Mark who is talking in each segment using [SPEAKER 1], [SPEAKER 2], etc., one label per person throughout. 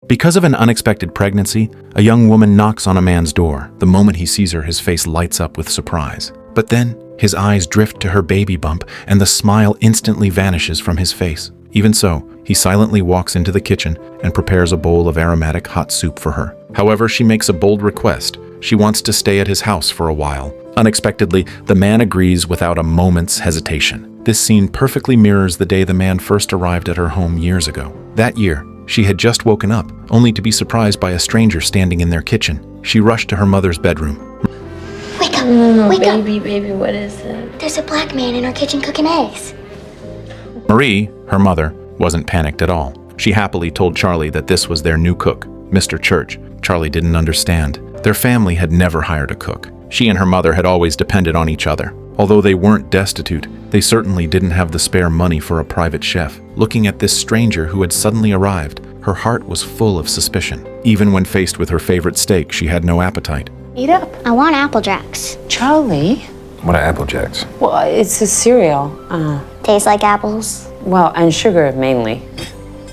[SPEAKER 1] Because of an unexpected pregnancy, a young woman knocks on a man's door. The moment he sees her, his face lights up with surprise. But then, his eyes drift to her baby bump, and the smile instantly vanishes from his face. Even so, he silently walks into the kitchen and prepares a bowl of aromatic hot soup for her. However, she makes a bold request. She wants to stay at his house for a while. Unexpectedly, the man agrees without a moment's hesitation. This scene perfectly mirrors the day the man first arrived at her home years ago. That year, she had just woken up, only to be surprised by a stranger standing in their kitchen. She rushed to her mother's bedroom.
[SPEAKER 2] Wake up! Wake up!
[SPEAKER 3] Baby, what is it?
[SPEAKER 2] There's a black man in our kitchen cooking eggs.
[SPEAKER 1] Marie, her mother, wasn't panicked at all. She happily told Charlie that this was their new cook, Mr. Church. Charlie didn't understand. Their family had never hired a cook. She and her mother had always depended on each other. Although they weren't destitute, they certainly didn't have the spare money for a private chef. Looking at this stranger who had suddenly arrived, her heart was full of suspicion. Even when faced with her favorite steak, she had no appetite.
[SPEAKER 3] Eat up.
[SPEAKER 2] I want Apple Jacks.
[SPEAKER 3] Charlie?
[SPEAKER 4] What are Apple Jacks?
[SPEAKER 3] Well, it's a cereal.
[SPEAKER 2] Tastes like apples.
[SPEAKER 3] Well, and sugar mainly.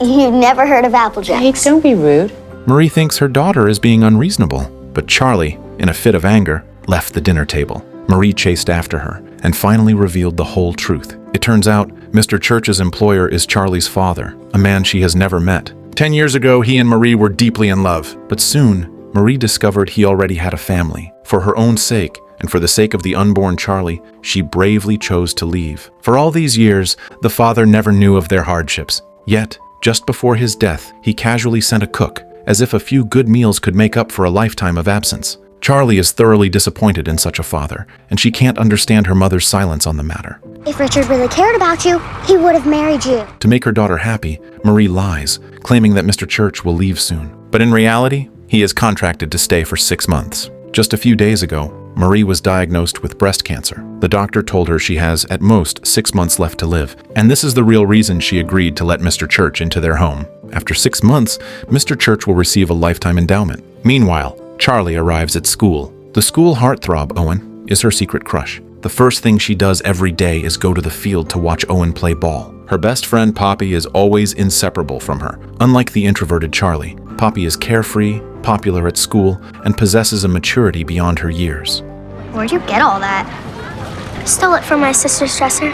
[SPEAKER 2] You've never heard of Apple Jacks.
[SPEAKER 3] Hey, don't be rude.
[SPEAKER 1] Marie thinks her daughter is being unreasonable, but Charlie, in a fit of anger, left the dinner table. Marie chased after her and finally revealed the whole truth. It turns out Mr. Church's employer is Charlie's father, a man she has never met. 10 years ago, he and Marie were deeply in love, but soon, Marie discovered he already had a family. For her own sake, and for the sake of the unborn Charlie, she bravely chose to leave. For all these years, the father never knew of their hardships. Yet, just before his death, he casually sent a cook, as if a few good meals could make up for a lifetime of absence. Charlie is thoroughly disappointed in such a father, and she can't understand her mother's silence on the matter.
[SPEAKER 2] If Richard really cared about you, he would have married you.
[SPEAKER 1] To make her daughter happy, Marie lies, claiming that Mr. Church will leave soon. But in reality, he is contracted to stay for 6 months. Just a few days ago, Marie was diagnosed with breast cancer. The doctor told her she has at most 6 months left to live, and this is the real reason she agreed to let Mr. Church into their home. After 6 months, Mr. Church will receive a lifetime endowment. Meanwhile, Charlie arrives at school. The school heartthrob, Owen, is her secret crush. The first thing she does every day is go to the field to watch Owen play ball. Her best friend Poppy is always inseparable from her. Unlike the introverted Charlie, Poppy is carefree, popular at school, and possesses a maturity beyond her years.
[SPEAKER 2] Where'd you get all that?
[SPEAKER 5] Stole it from my sister's dresser.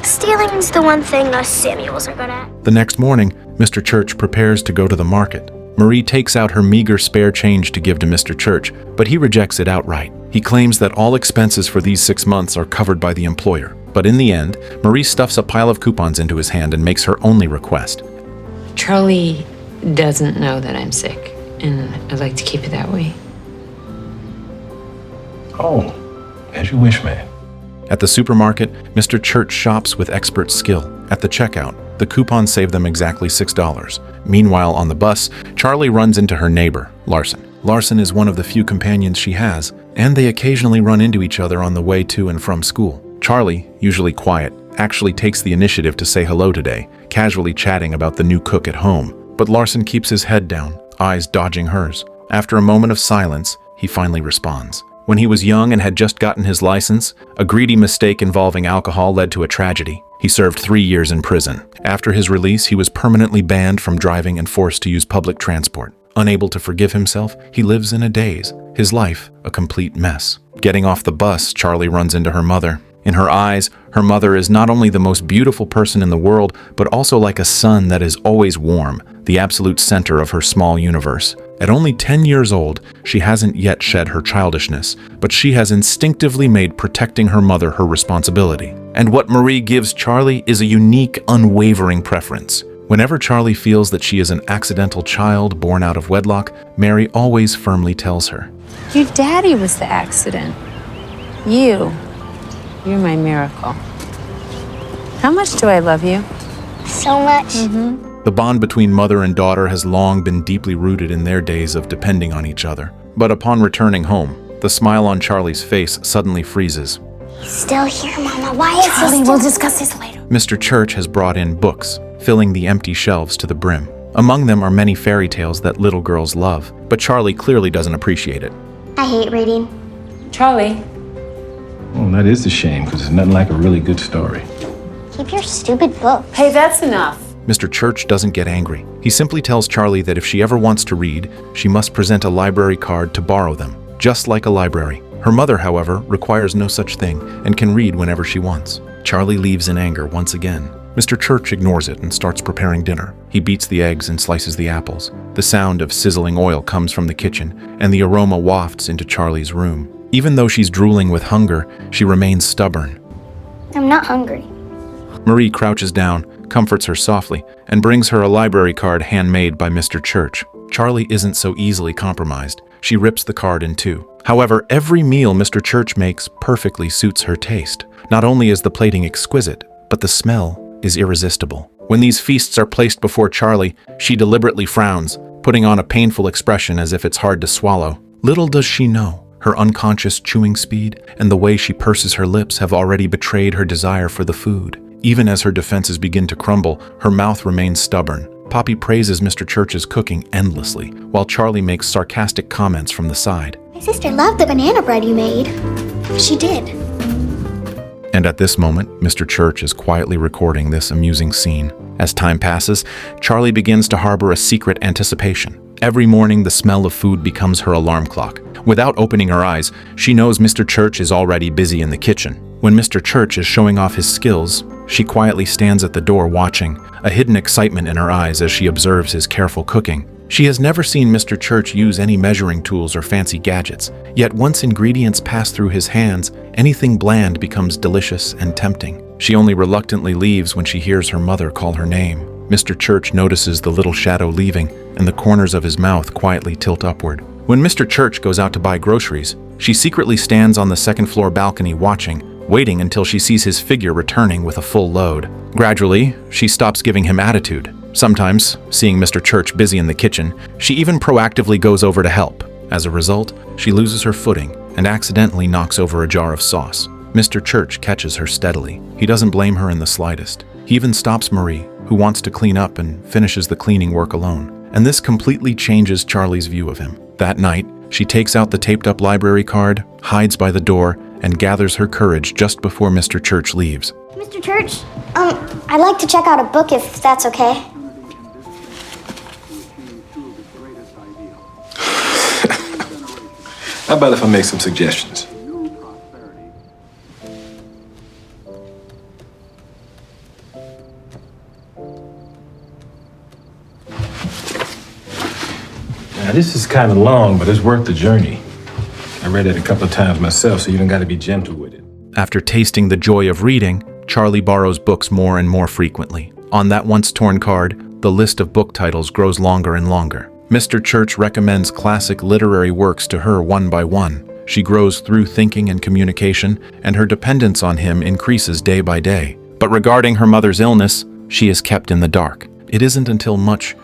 [SPEAKER 5] Stealing's the one thing us Samuels are good at.
[SPEAKER 1] The next morning, Mr. Church prepares to go to the market. Marie takes out her meager spare change to give to Mr. Church, but he rejects it outright. He claims that all expenses for these 6 months are covered by the employer. But in the end, Marie stuffs a pile of coupons into his hand and makes her only request.
[SPEAKER 3] Charlie doesn't know that I'm sick, and I'd like to keep it that way.
[SPEAKER 4] Oh, as you wish, man.
[SPEAKER 1] At the supermarket, Mr. Church shops with expert skill. At the checkout, the coupons save them exactly $6. Meanwhile, on the bus, Charlie runs into her neighbor, Larson. Larson is one of the few companions she has, and they occasionally run into each other on the way to and from school. Charlie, usually quiet, actually takes the initiative to say hello today, casually chatting about the new cook at home. But Larson keeps his head down, eyes dodging hers. After a moment of silence, he finally responds. When he was young and had just gotten his license, a greedy mistake involving alcohol led to a tragedy. He served 3 years in prison. After his release, he was permanently banned from driving and forced to use public transport. Unable to forgive himself, he lives in a daze, his life a complete mess. Getting off the bus, Charlie runs into her mother. In her eyes, her mother is not only the most beautiful person in the world, but also like a sun that is always warm, the absolute center of her small universe. At only 10 years old, she hasn't yet shed her childishness, but she has instinctively made protecting her mother her responsibility. And what Marie gives Charlie is a unique, unwavering preference. Whenever Charlie feels that she is an accidental child born out of wedlock, Mary always firmly tells her,
[SPEAKER 3] Your daddy was the accident. You're my miracle. How much do I love you?
[SPEAKER 2] So much.
[SPEAKER 1] The bond between mother and daughter has long been deeply rooted in their days of depending on each other. But upon returning home, the smile on Charlie's face suddenly freezes.
[SPEAKER 2] He's still here, Mama. Why is
[SPEAKER 3] Charlie,
[SPEAKER 2] he
[SPEAKER 3] we'll
[SPEAKER 2] still...
[SPEAKER 3] discuss this later.
[SPEAKER 1] Mr. Church has brought in books, filling the empty shelves to the brim. Among them are many fairy tales that little girls love, but Charlie clearly doesn't appreciate it.
[SPEAKER 2] I hate reading.
[SPEAKER 3] Charlie.
[SPEAKER 4] Well, that is a shame, because it's nothing like a really good story.
[SPEAKER 2] Keep your stupid book.
[SPEAKER 3] Hey, that's enough.
[SPEAKER 1] Mr. Church doesn't get angry. He simply tells Charlie that if she ever wants to read, she must present a library card to borrow them, just like a library. Her mother, however, requires no such thing and can read whenever she wants. Charlie leaves in anger once again. Mr. Church ignores it and starts preparing dinner. He beats the eggs and slices the apples. The sound of sizzling oil comes from the kitchen, and the aroma wafts into Charlie's room. Even though she's drooling with hunger, she remains stubborn.
[SPEAKER 2] I'm not hungry.
[SPEAKER 1] Marie crouches down, comforts her softly, and brings her a library card handmade by Mr. Church. Charlie isn't so easily compromised. She rips the card in two. However, every meal Mr. Church makes perfectly suits her taste. Not only is the plating exquisite, but the smell is irresistible. When these feasts are placed before Charlie, she deliberately frowns, putting on a painful expression as if it's hard to swallow. Little does she know, her unconscious chewing speed and the way she purses her lips have already betrayed her desire for the food. Even as her defenses begin to crumble, her mouth remains stubborn. Poppy praises Mr. Church's cooking endlessly, while Charlie makes sarcastic comments from the side.
[SPEAKER 2] My sister loved the banana bread you made. She did.
[SPEAKER 1] And at this moment, Mr. Church is quietly recording this amusing scene. As time passes, Charlie begins to harbor a secret anticipation. Every morning, the smell of food becomes her alarm clock. Without opening her eyes, she knows Mr. Church is already busy in the kitchen. When Mr. Church is showing off his skills, she quietly stands at the door watching, a hidden excitement in her eyes as she observes his careful cooking. She has never seen Mr. Church use any measuring tools or fancy gadgets, yet once ingredients pass through his hands, anything bland becomes delicious and tempting. She only reluctantly leaves when she hears her mother call her name. Mr. Church notices the little shadow leaving, and the corners of his mouth quietly tilt upward. When Mr. Church goes out to buy groceries, she secretly stands on the second-floor balcony watching, waiting until she sees his figure returning with a full load. Gradually, she stops giving him attitude. Sometimes, seeing Mr. Church busy in the kitchen, she even proactively goes over to help. As a result, she loses her footing and accidentally knocks over a jar of sauce. Mr. Church catches her steadily. He doesn't blame her in the slightest. He even stops Marie, who wants to clean up, and finishes the cleaning work alone. And this completely changes Charlie's view of him. That night, she takes out the taped-up library card, hides by the door, and gathers her courage just before Mr. Church leaves.
[SPEAKER 2] Mr. Church, I'd like to check out a book if that's okay.
[SPEAKER 4] How about if I make some suggestions? Now, this is kind of long, but it's worth the journey. I read it a couple of times myself, so you don't got to be gentle with it.
[SPEAKER 1] After tasting the joy of reading, Charlie borrows books more and more frequently. On that once torn card, the list of book titles grows longer and longer. Mr. Church recommends classic literary works to her one by one. She grows through thinking and communication, and her dependence on him increases day by day. But regarding her mother's illness, she is kept in the dark. It isn't until much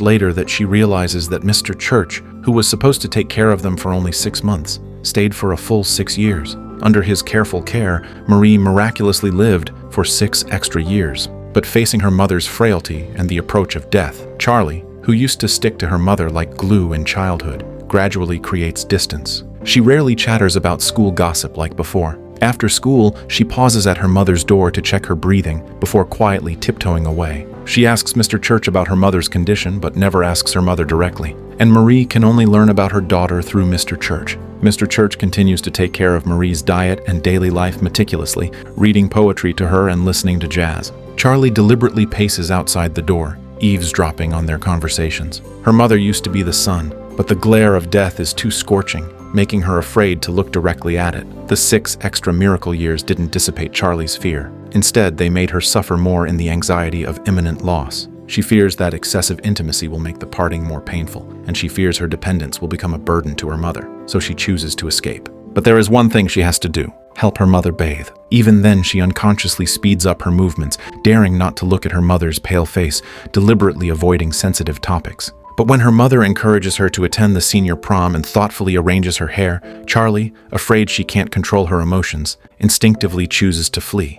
[SPEAKER 1] later that she realizes that Mr. Church, who was supposed to take care of them for only 6 months, stayed for a full 6 years. Under his careful care, Marie miraculously lived for 6 extra years. But facing her mother's frailty and the approach of death, Charlie, who used to stick to her mother like glue in childhood, gradually creates distance. She rarely chatters about school gossip like before. After school, she pauses at her mother's door to check her breathing before quietly tiptoeing away. She asks Mr. Church about her mother's condition, but never asks her mother directly. And Marie can only learn about her daughter through Mr. Church. Mr. Church continues to take care of Marie's diet and daily life meticulously, reading poetry to her and listening to jazz. Charlie deliberately paces outside the door, eavesdropping on their conversations. Her mother used to be the sun, but the glare of death is too scorching, making her afraid to look directly at it. The 6 extra miracle years didn't dissipate Charlie's fear. Instead, they made her suffer more in the anxiety of imminent loss. She fears that excessive intimacy will make the parting more painful, and she fears her dependence will become a burden to her mother, so she chooses to escape. But there is one thing she has to do: help her mother bathe. Even then, she unconsciously speeds up her movements, daring not to look at her mother's pale face, deliberately avoiding sensitive topics. But when her mother encourages her to attend the senior prom and thoughtfully arranges her hair, Charlie, afraid she can't control her emotions, instinctively chooses to flee.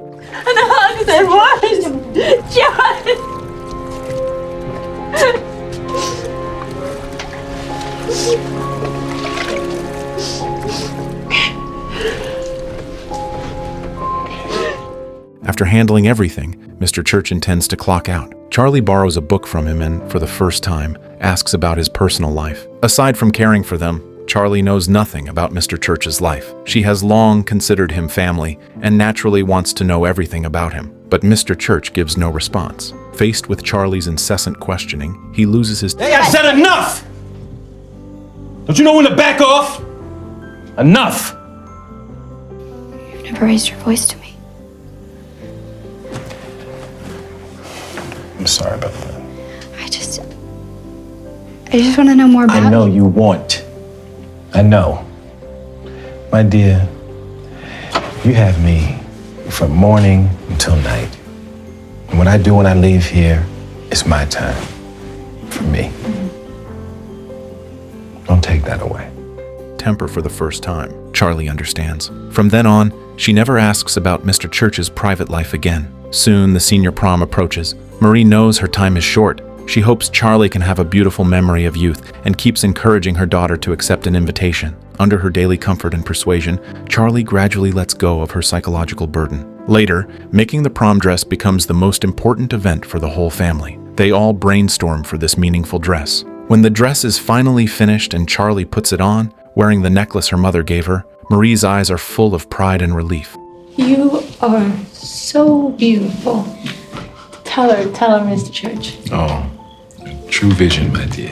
[SPEAKER 1] After handling everything, Mr. Church intends to clock out. Charlie borrows a book from him and, for the first time, asks about his personal life. Aside from caring for them, Charlie knows nothing about Mr. Church's life. She has long considered him family and naturally wants to know everything about him. But Mr. Church gives no response. Faced with Charlie's incessant questioning, he loses his...
[SPEAKER 4] Hey, I said enough! Don't you know when to back off? Enough!
[SPEAKER 5] You've never raised your voice to me.
[SPEAKER 4] I'm sorry about that.
[SPEAKER 5] I just want to know more about
[SPEAKER 4] I know you want. I know. My dear, you have me from morning until night. And what I do when I leave here is my time. For me. Don't take that away.
[SPEAKER 1] Temper for the first time. Charlie understands. From then on, she never asks about Mr. Church's private life again. Soon, the senior prom approaches. Marie knows her time is short. She hopes Charlie can have a beautiful memory of youth and keeps encouraging her daughter to accept an invitation. Under her daily comfort and persuasion, Charlie gradually lets go of her psychological burden. Later, making the prom dress becomes the most important event for the whole family. They all brainstorm for this meaningful dress. When the dress is finally finished and Charlie puts it on, wearing the necklace her mother gave her, Marie's eyes are full of pride and relief.
[SPEAKER 6] You are so beautiful. Tell her, Mr. Church.
[SPEAKER 4] Oh, true vision, my dear.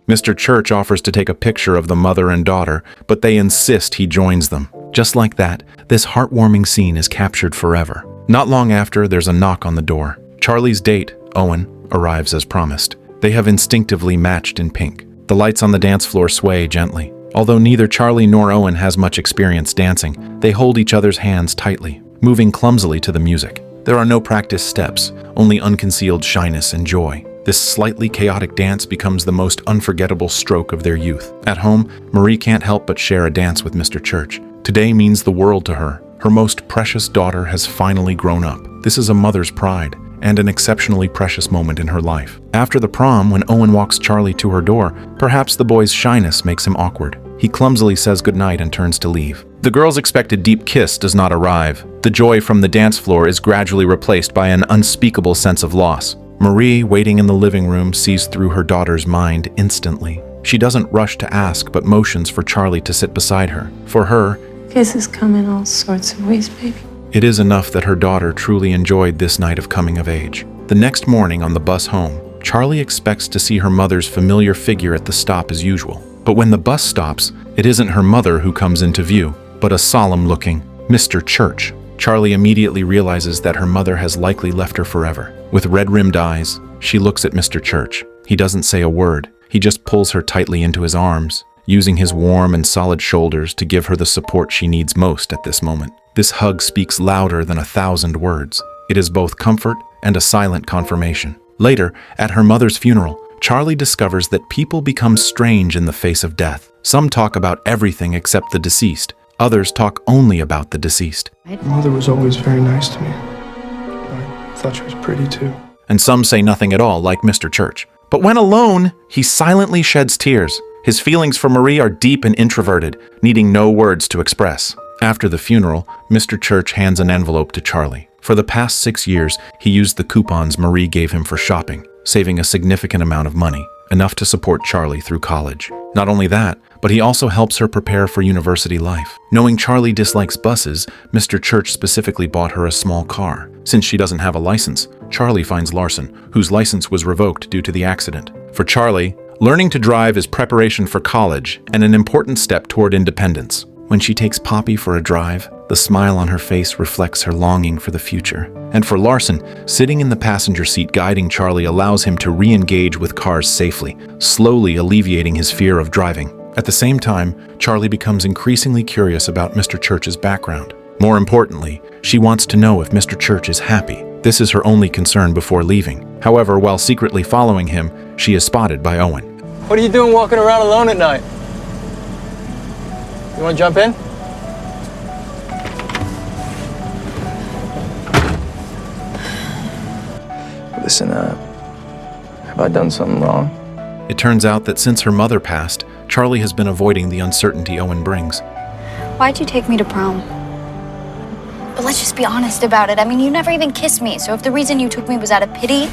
[SPEAKER 1] Mr. Church offers to take a picture of the mother and daughter, but they insist he joins them. Just like that, this heartwarming scene is captured forever. Not long after, there's a knock on the door. Charlie's date, Owen, arrives as promised. They have instinctively matched in pink. The lights on the dance floor sway gently. Although neither Charlie nor Owen has much experience dancing, they hold each other's hands tightly, moving clumsily to the music. There are no practiced steps, only unconcealed shyness and joy. This slightly chaotic dance becomes the most unforgettable stroke of their youth. At home, Marie can't help but share a dance with Mr. Church. Today means the world to her. Her most precious daughter has finally grown up. This is a mother's pride and an exceptionally precious moment in her life. After the prom, when Owen walks Charlie to her door, perhaps the boy's shyness makes him awkward. He clumsily says goodnight and turns to leave. The girl's expected deep kiss does not arrive. The joy from the dance floor is gradually replaced by an unspeakable sense of loss. Marie, waiting in the living room, sees through her daughter's mind instantly. She doesn't rush to ask, but motions for Charlie to sit beside her. For her,
[SPEAKER 6] Kisses come in all sorts of ways, baby.
[SPEAKER 1] it is enough that her daughter truly enjoyed this night of coming of age. The next morning on the bus home, Charlie expects to see her mother's familiar figure at the stop as usual. But when the bus stops, it isn't her mother who comes into view, but a solemn-looking Mr. Church. Charlie immediately realizes that her mother has likely left her forever. With red-rimmed eyes, she looks at Mr. Church. He doesn't say a word. He just pulls her tightly into his arms, using his warm and solid shoulders to give her the support she needs most at this moment. This hug speaks louder than 1,000 words. It is both comfort and a silent confirmation. Later, at her mother's funeral, Charlie discovers that people become strange in the face of death. Some talk about everything except the deceased. Others talk only about the deceased.
[SPEAKER 7] My mother was always very nice to me. I thought she was pretty too.
[SPEAKER 1] And some say nothing at all, like Mr. Church. But when alone, he silently sheds tears. His feelings for Marie are deep and introverted, needing no words to express. After the funeral, Mr. Church hands an envelope to Charlie. For the past 6 years, he used the coupons Marie gave him for shopping, saving a significant amount of money, enough to support Charlie through college. Not only that, but he also helps her prepare for university life. Knowing Charlie dislikes buses, Mr. Church specifically bought her a small car. Since she doesn't have a license, Charlie finds Larson, whose license was revoked due to the accident. For Charlie, learning to drive is preparation for college and an important step toward independence. When she takes Poppy for a drive, the smile on her face reflects her longing for the future. And for Larson, sitting in the passenger seat guiding Charlie allows him to re-engage with cars safely, slowly alleviating his fear of driving. At the same time, Charlie becomes increasingly curious about Mr. Church's background. More importantly, she wants to know if Mr. Church is happy. This is her only concern before leaving. However, while secretly following him, she is spotted by Owen.
[SPEAKER 8] What are you doing walking around alone at night? You want to jump in? Listen, have I done something wrong?
[SPEAKER 1] It turns out that since her mother passed, Charlie has been avoiding the uncertainty Owen brings.
[SPEAKER 2] Why'd you take me to prom? But let's just be honest about it. I mean, you never even kissed me, so if the reason you took me was out of pity,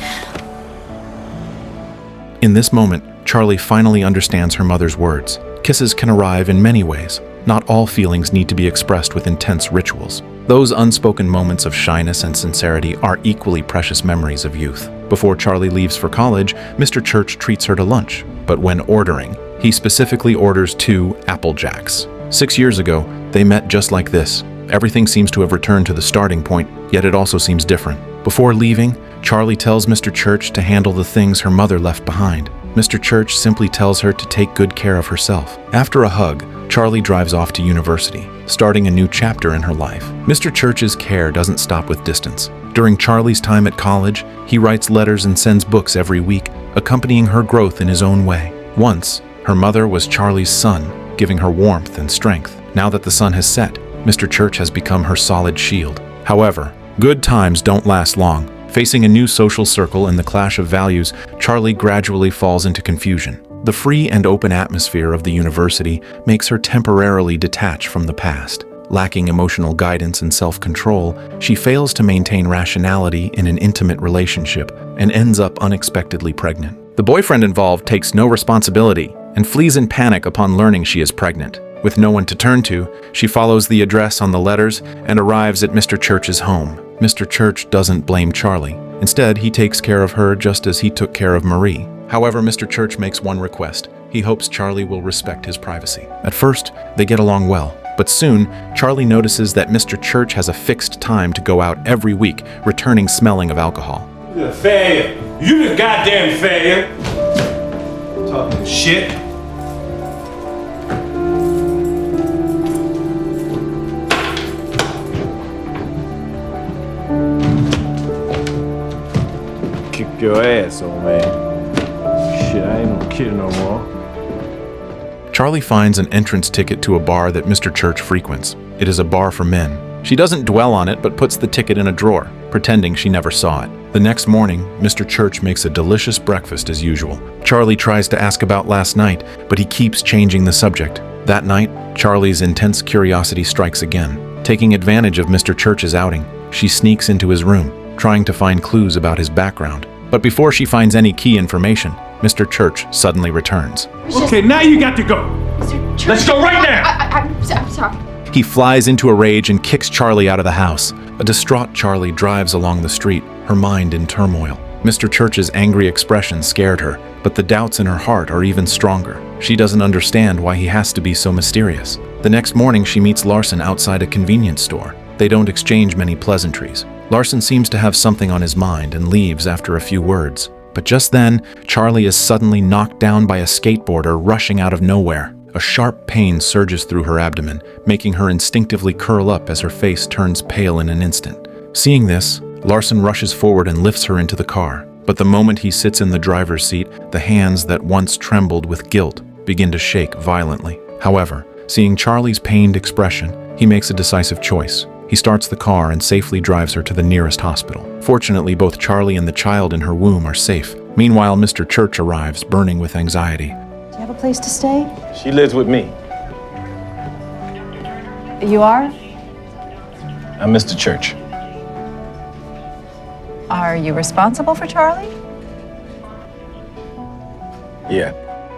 [SPEAKER 1] In this moment, Charlie finally understands her mother's words. Kisses can arrive in many ways. Not all feelings need to be expressed with intense rituals. Those unspoken moments of shyness and sincerity are equally precious memories of youth. Before Charlie leaves for college, Mr. Church treats her to lunch. But when ordering, he specifically orders 2 Apple Jacks. 6 years ago, they met just like this. Everything seems to have returned to the starting point, yet it also seems different. Before leaving, Charlie tells Mr. Church to handle the things her mother left behind. Mr. Church simply tells her to take good care of herself. After a hug, Charlie drives off to university, starting a new chapter in her life. Mr. Church's care doesn't stop with distance. During Charlie's time at college, he writes letters and sends books every week, accompanying her growth in his own way. Once, her mother was Charlie's sun, giving her warmth and strength. Now that the sun has set, Mr. Church has become her solid shield. However, good times don't last long. Facing a new social circle and the clash of values, Charlie gradually falls into confusion. The free and open atmosphere of the university makes her temporarily detach from the past. Lacking emotional guidance and self-control, she fails to maintain rationality in an intimate relationship and ends up unexpectedly pregnant. The boyfriend involved takes no responsibility and flees in panic upon learning she is pregnant. With no one to turn to, she follows the address on the letters and arrives at Mr. Church's home. Mr. Church doesn't blame Charlie. Instead, he takes care of her just as he took care of Marie. However, Mr. Church makes one request. He hopes Charlie will respect his privacy. At first, they get along well, but soon, Charlie notices that Mr. Church has a fixed time to go out every week, returning smelling of alcohol.
[SPEAKER 9] You're a failure. You the goddamn failure. Talking shit. Kick your ass, old man. Shit, I ain't no kid no more.
[SPEAKER 1] Charlie finds an entrance ticket to a bar that Mr. Church frequents. It is a bar for men. She doesn't dwell on it, but puts the ticket in a drawer, pretending she never saw it. The next morning, Mr. Church makes a delicious breakfast as usual. Charlie tries to ask about last night, but he keeps changing the subject. That night, Charlie's intense curiosity strikes again. Taking advantage of Mr. Church's outing, she sneaks into his room, trying to find clues about his background. But before she finds any key information, Mr. Church suddenly returns.
[SPEAKER 9] Okay, now you got to go. Let's go right now.
[SPEAKER 6] I'm sorry.
[SPEAKER 1] He flies into a rage and kicks Charlie out of the house. A distraught Charlie drives along the street, her mind in turmoil. Mr. Church's angry expression scared her, but the doubts in her heart are even stronger. She doesn't understand why he has to be so mysterious. The next morning, she meets Larson outside a convenience store. They don't exchange many pleasantries. Larson seems to have something on his mind and leaves after a few words. But just then, Charlie is suddenly knocked down by a skateboarder rushing out of nowhere. A sharp pain surges through her abdomen, making her instinctively curl up as her face turns pale in an instant. Seeing this, Larson rushes forward and lifts her into the car. But the moment he sits in the driver's seat, the hands that once trembled with guilt begin to shake violently. However, seeing Charlie's pained expression, he makes a decisive choice. He starts the car and safely drives her to the nearest hospital. Fortunately, both Charlie and the child in her womb are safe. Meanwhile, Mr. Church arrives, burning with anxiety.
[SPEAKER 10] Do you have a place to stay?
[SPEAKER 4] She lives with me.
[SPEAKER 10] You are?
[SPEAKER 4] I'm Mr. Church.
[SPEAKER 10] Are you responsible for Charlie?
[SPEAKER 4] Yeah.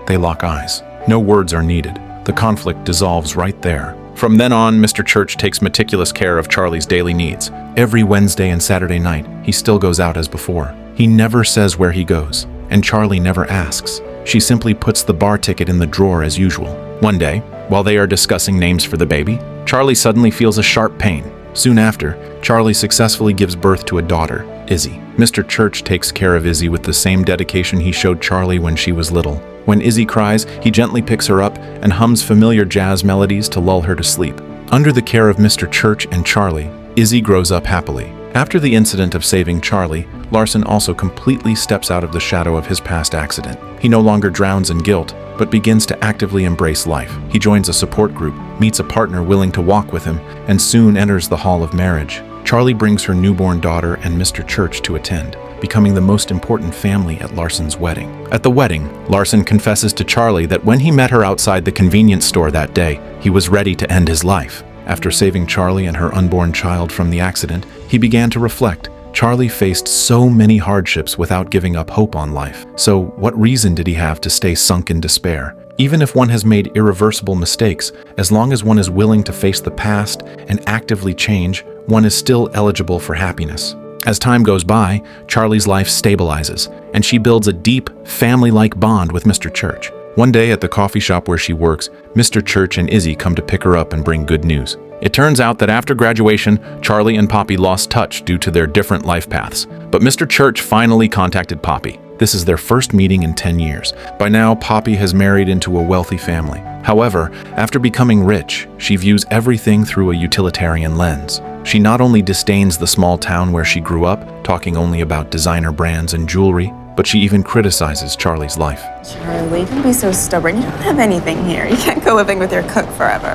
[SPEAKER 1] They lock eyes. No words are needed. The conflict dissolves right there. From then on, Mr. Church takes meticulous care of Charlie's daily needs. Every Wednesday and Saturday night, he still goes out as before. He never says where he goes, and Charlie never asks. She simply puts the bar ticket in the drawer as usual. One day, while they are discussing names for the baby, Charlie suddenly feels a sharp pain. Soon after, Charlie successfully gives birth to a daughter, Izzy. Mr. Church takes care of Izzy with the same dedication he showed Charlie when she was little. When Izzy cries, he gently picks her up and hums familiar jazz melodies to lull her to sleep. Under the care of Mr. Church and Charlie, Izzy grows up happily. After the incident of saving Charlie, Larson also completely steps out of the shadow of his past accident. He no longer drowns in guilt, but begins to actively embrace life. He joins a support group, meets a partner willing to walk with him, and soon enters the hall of marriage. Charlie brings her newborn daughter and Mr. Church to attend, becoming the most important family at Larson's wedding. At the wedding, Larson confesses to Charlie that when he met her outside the convenience store that day, he was ready to end his life. After saving Charlie and her unborn child from the accident, he began to reflect, Charlie faced so many hardships without giving up hope on life. So what reason did he have to stay sunk in despair? Even if one has made irreversible mistakes, as long as one is willing to face the past and actively change, one is still eligible for happiness. As time goes by, Charlie's life stabilizes, and she builds a deep, family-like bond with Mr. Church. One day at the coffee shop where she works, Mr. Church and Izzy come to pick her up and bring good news. It turns out that after graduation, Charlie and Poppy lost touch due to their different life paths. But Mr. Church finally contacted Poppy. This is their first meeting in 10 years. By now, Poppy has married into a wealthy family. However, after becoming rich, she views everything through a utilitarian lens. She not only disdains the small town where she grew up, talking only about designer brands and jewelry, but she even criticizes Charlie's life.
[SPEAKER 11] Charlie, don't be so stubborn. You don't have anything here. You can't go living with your cook forever.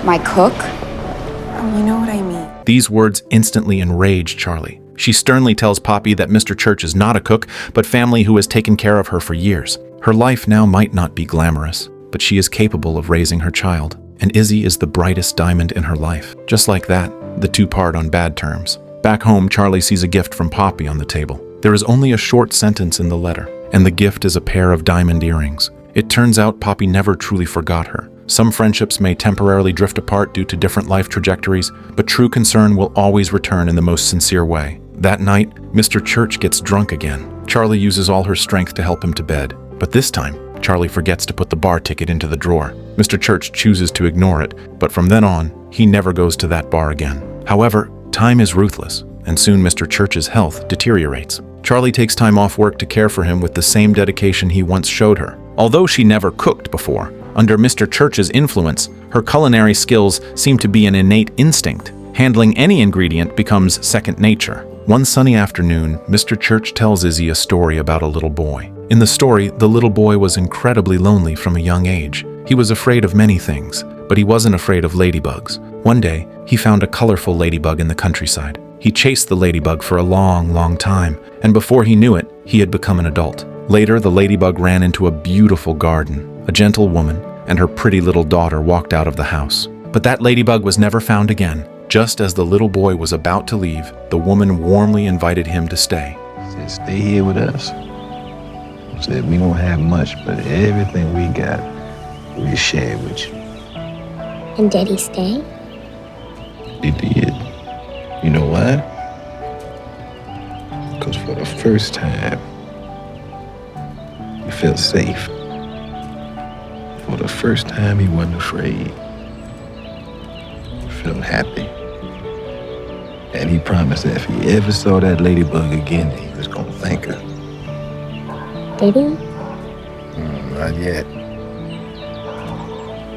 [SPEAKER 12] My cook?
[SPEAKER 11] Oh, you know what I mean.
[SPEAKER 1] These words instantly enrage Charlie. She sternly tells Poppy that Mr. Church is not a cook, but family who has taken care of her for years. Her life now might not be glamorous, but she is capable of raising her child. And Izzy is the brightest diamond in her life. Just like that, the two part on bad terms. Back home, Charlie sees a gift from Poppy on the table. There is only a short sentence in the letter, and the gift is a pair of diamond earrings. It turns out Poppy never truly forgot her. Some friendships may temporarily drift apart due to different life trajectories, but true concern will always return in the most sincere way. That night, Mr. Church gets drunk again. Charlie uses all her strength to help him to bed, but this time, Charlie forgets to put the bar ticket into the drawer. Mr. Church chooses to ignore it, but from then on, he never goes to that bar again. However, time is ruthless, and soon Mr. Church's health deteriorates. Charlie takes time off work to care for him with the same dedication he once showed her. Although she never cooked before, under Mr. Church's influence, her culinary skills seem to be an innate instinct. Handling any ingredient becomes second nature. One sunny afternoon, Mr. Church tells Izzy a story about a little boy. In the story, the little boy was incredibly lonely from a young age. He was afraid of many things, but he wasn't afraid of ladybugs. One day, he found a colorful ladybug in the countryside. He chased the ladybug for a long time, and before he knew it, he had become an adult. Later, the ladybug ran into a beautiful garden. A gentle woman and her pretty little daughter walked out of the house. But that ladybug was never found again. Just as the little boy was about to leave, the woman warmly invited him to stay.
[SPEAKER 4] Said, stay here with us. Said, we don't have much, but everything we got, we share with you.
[SPEAKER 5] And did he stay?
[SPEAKER 4] He did. You know why? Because for the first time, he felt safe. For the first time, he wasn't afraid. He felt happy. And he promised that if he ever saw that ladybug again, he was gonna thank her.
[SPEAKER 5] Did he?
[SPEAKER 4] Not yet.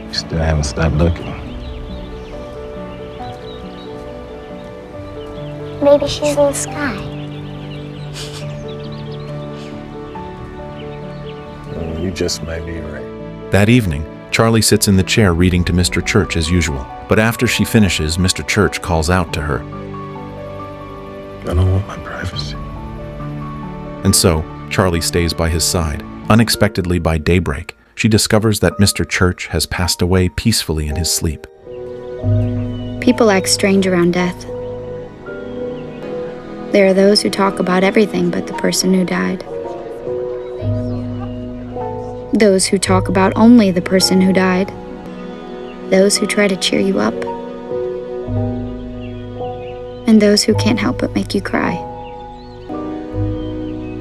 [SPEAKER 4] You still haven't stopped looking.
[SPEAKER 5] Maybe she's in the sky.
[SPEAKER 4] You just might be right.
[SPEAKER 1] That evening, Charlie sits in the chair reading to Mr. Church as usual. But after she finishes, Mr. Church calls out to her.
[SPEAKER 4] I don't want my privacy.
[SPEAKER 1] And so, Charlie stays by his side. Unexpectedly by daybreak, she discovers that Mr. Church has passed away peacefully in his sleep.
[SPEAKER 12] People act strange around death. There are those who talk about everything but the person who died. Those who talk about only the person who died. Those who try to cheer you up. And those who can't help but make you cry.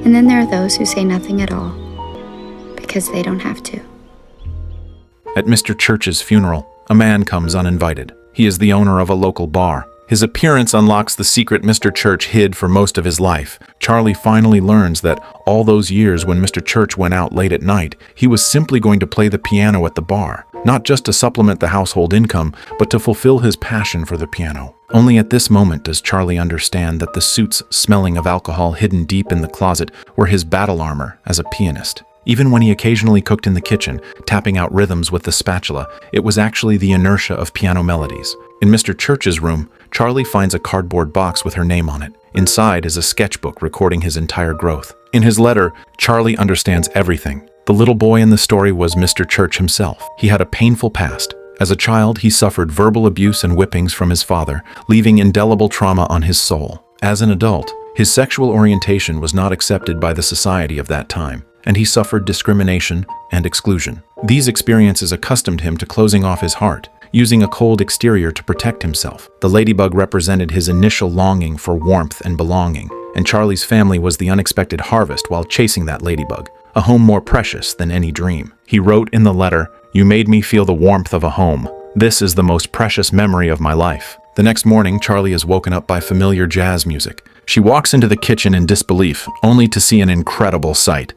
[SPEAKER 12] And then there are those who say nothing at all, because they don't have to.
[SPEAKER 1] At Mr. Church's funeral, a man comes uninvited. He is the owner of a local bar. His appearance unlocks the secret Mr. Church hid for most of his life. Charlie finally learns that all those years when Mr. Church went out late at night, he was simply going to play the piano at the bar, not just to supplement the household income, but to fulfill his passion for the piano. Only at this moment does Charlie understand that the suits smelling of alcohol hidden deep in the closet were his battle armor as a pianist. Even when he occasionally cooked in the kitchen, tapping out rhythms with the spatula, it was actually the inertia of piano melodies. In Mr. Church's room, Charlie finds a cardboard box with her name on it. Inside is a sketchbook recording his entire growth. In his letter, Charlie understands everything. The little boy in the story was Mr. Church himself. He had a painful past. As a child, he suffered verbal abuse and whippings from his father, leaving indelible trauma on his soul. As an adult, His sexual orientation was not accepted by the society of that time, and he suffered discrimination and exclusion. These experiences accustomed him to closing off his heart, using a cold exterior to protect himself. The ladybug represented his initial longing for warmth and belonging, and Charlie's family was the unexpected harvest while chasing that ladybug, a home more precious than any dream. He wrote in the letter, "You made me feel the warmth of a home. This is the most precious memory of my life." The next morning, Charlie is woken up by familiar jazz music. She walks into the kitchen in disbelief, only to see an incredible sight.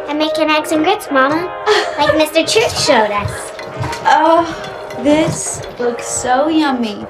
[SPEAKER 5] I'm making eggs and grits, Mama, like Mr. Church showed us.
[SPEAKER 6] Oh, this looks so yummy.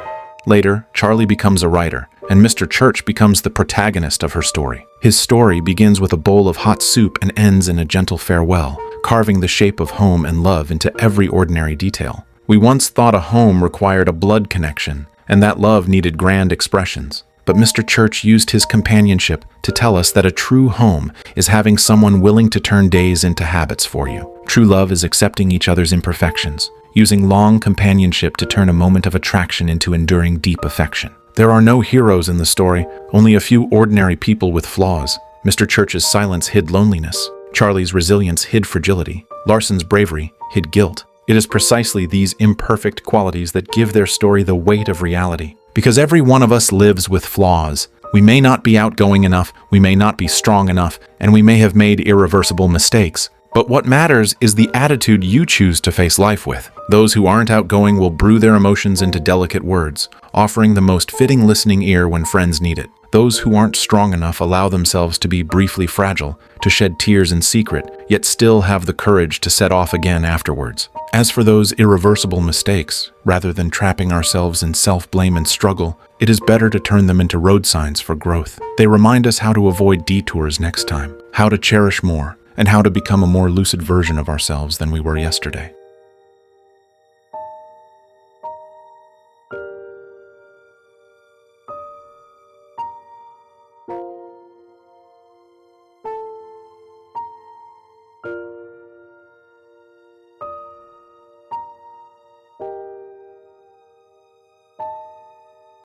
[SPEAKER 1] Later, Charlie becomes a writer, and Mr. Church becomes the protagonist of her story. His story begins with a bowl of hot soup and ends in a gentle farewell, carving the shape of home and love into every ordinary detail. We once thought a home required a blood connection, and that love needed grand expressions. But Mr. Church used his companionship to tell us that a true home is having someone willing to turn days into habits for you. True love is accepting each other's imperfections, using long companionship to turn a moment of attraction into enduring deep affection. There are no heroes in the story, only a few ordinary people with flaws. Mr. Church's silence hid loneliness. Charlie's resilience hid fragility. Larson's bravery hid guilt. It is precisely these imperfect qualities that give their story the weight of reality. Because every one of us lives with flaws. We may not be outgoing enough, we may not be strong enough, and we may have made irreversible mistakes. But what matters is the attitude you choose to face life with. Those who aren't outgoing will brew their emotions into delicate words, offering the most fitting listening ear when friends need it. Those who aren't strong enough allow themselves to be briefly fragile, to shed tears in secret, yet still have the courage to set off again afterwards. As for those irreversible mistakes, rather than trapping ourselves in self-blame and struggle, it is better to turn them into road signs for growth. They remind us how to avoid detours next time, how to cherish more, and how to become a more lucid version of ourselves than we were yesterday.